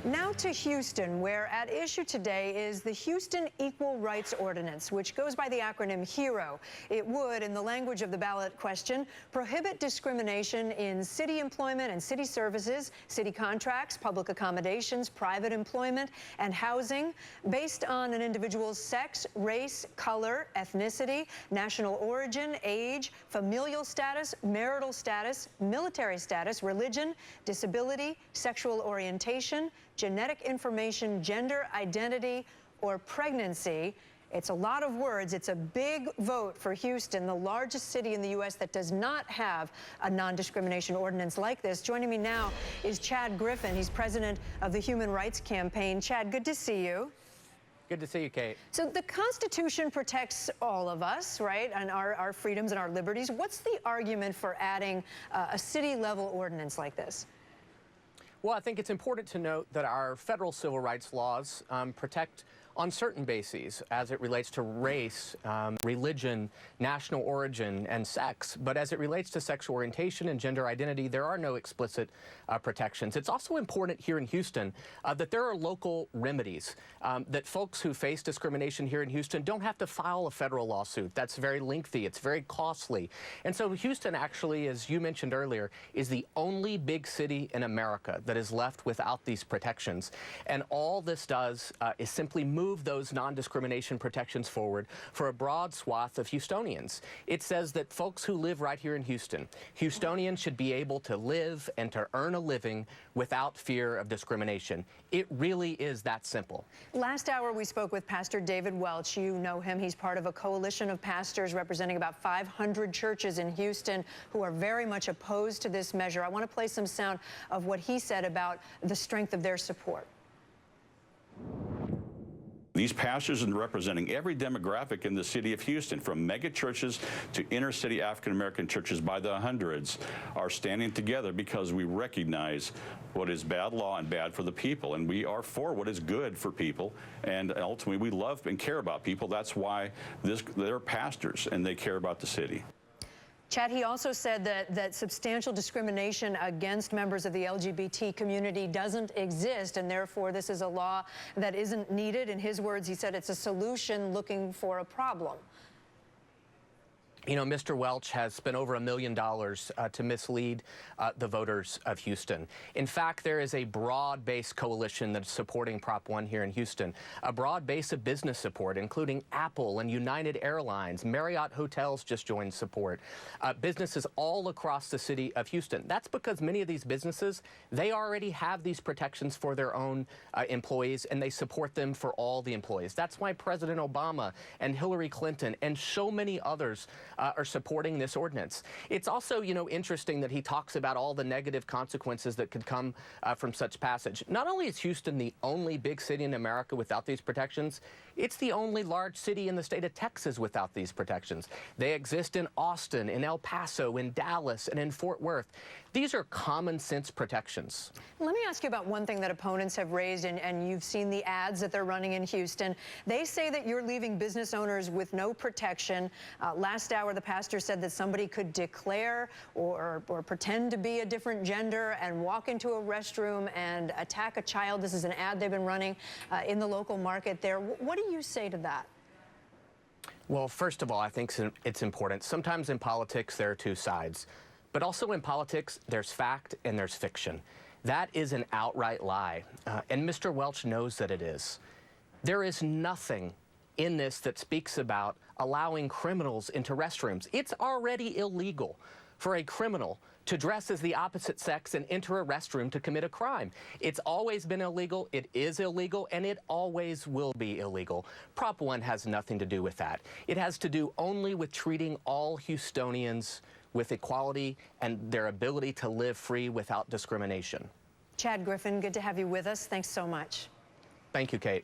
Now to Houston, where at issue today is the Houston Equal Rights Ordinance, which goes by the acronym HERO. It would, in the language of the ballot question, prohibit discrimination in city employment and city services, city contracts, public accommodations, private employment, and housing based on an individual's sex, race, color, ethnicity, national origin, age, familial status, marital status, military status, religion, disability, sexual orientation, genetic information, gender identity, or pregnancy. It's a lot of words. It's a big vote for Houston, the largest city in the U.S. that does not have a non-discrimination ordinance like this. Joining me now is Chad Griffin. He's president of the Human Rights Campaign. Chad, good to see you. Good to see you, Kate. So the Constitution protects all of us, right, and our freedoms and our liberties. What's the argument for adding a city-level ordinance like this? Well, I think it's important to note that our federal civil rights laws protect on certain bases as it relates to race, religion, national origin, and sex. But as it relates to sexual orientation and gender identity, there are no explicit protections. It's also important here in Houston that there are local remedies, that folks who face discrimination here in Houston don't have to file a federal lawsuit. That's very lengthy. It's very costly. And so Houston actually, as you mentioned earlier, is the only big city in America that is left without these protections. And all this does is simply move those non-discrimination protections forward for a broad swath of Houstonians. It says that folks who live right here in Houston, Houstonians should be able to live and to earn a living without fear of discrimination. It really is that simple. Last hour, we spoke with Pastor David Welch. You know him. He's part of a coalition of pastors representing about 500 churches in Houston who are very much opposed to this measure. I want to play some sound of what he said about the strength of their support. These pastors are representing every demographic in the city of Houston, from mega churches to inner city African-American churches by the hundreds, are standing together because we recognize what is bad law and bad for the people. And we are for what is good for people. And ultimately, we love and care about people. That's why they're pastors and they care about the city. Chad, he also said that substantial discrimination against members of the LGBT community doesn't exist, and therefore this is a law that isn't needed. In his words, he said it's a solution looking for a problem. You know, Mr. Welch has spent over $1 million to mislead the voters of Houston. In fact, there is a broad-based coalition that's supporting Prop 1 here in Houston, a broad base of business support, including Apple and United Airlines. Marriott Hotels just joined support. Businesses all across the city of Houston. That's because many of these businesses, they already have these protections for their own employees, and they support them for all the employees. That's why President Obama and Hillary Clinton and so many others are supporting this ordinance. It's also, you know, interesting that he talks about all the negative consequences that could come from such passage. Not only is Houston the only big city in America without these protections, it's the only large city in the state of Texas without these protections. They exist in Austin, in El Paso, in Dallas, and in Fort Worth. These are common sense protections. Let me ask you about one thing that opponents have raised, and you've seen the ads that they're running in Houston. They say that you're leaving business owners with no protection. Last hour, the pastor said that somebody could declare or pretend to be a different gender and walk into a restroom and attack a child. This is an ad they've been running in the local market there. What do you say to that? Well, first of all, I think it's important. Sometimes in politics, there are two sides. But also in politics, there's fact and there's fiction. That is an outright lie, and Mr. Welch knows that it is. There is nothing in this that speaks about allowing criminals into restrooms. It's already illegal for a criminal to dress as the opposite sex and enter a restroom to commit a crime. It's always been illegal, it is illegal, and it always will be illegal. Prop 1 has nothing to do with that. It has to do only with treating all Houstonians with equality and their ability to live free without discrimination. Chad Griffin, good to have you with us. Thanks so much. Thank you, Kate.